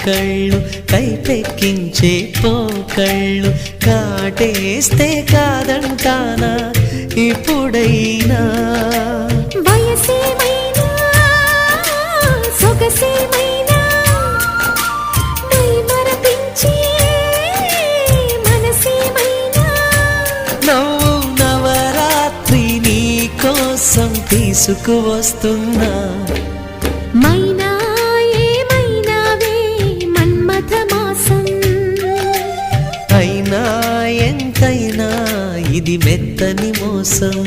కళ్ళు కైపెక్కించే పోకళ్ళు కాటేస్తే కాదంటానా ఇప్పుడైనా వయసేమైనా సొగసేమైనా మరపించే మనసేమైనా నవ్వు నవరాత్రి నీ కోసం తీసుకువస్తున్నా మైనా ఏమైనావే మన్మథ మాసం అయినా ఎంతైనా ఇది మెత్తని మోసం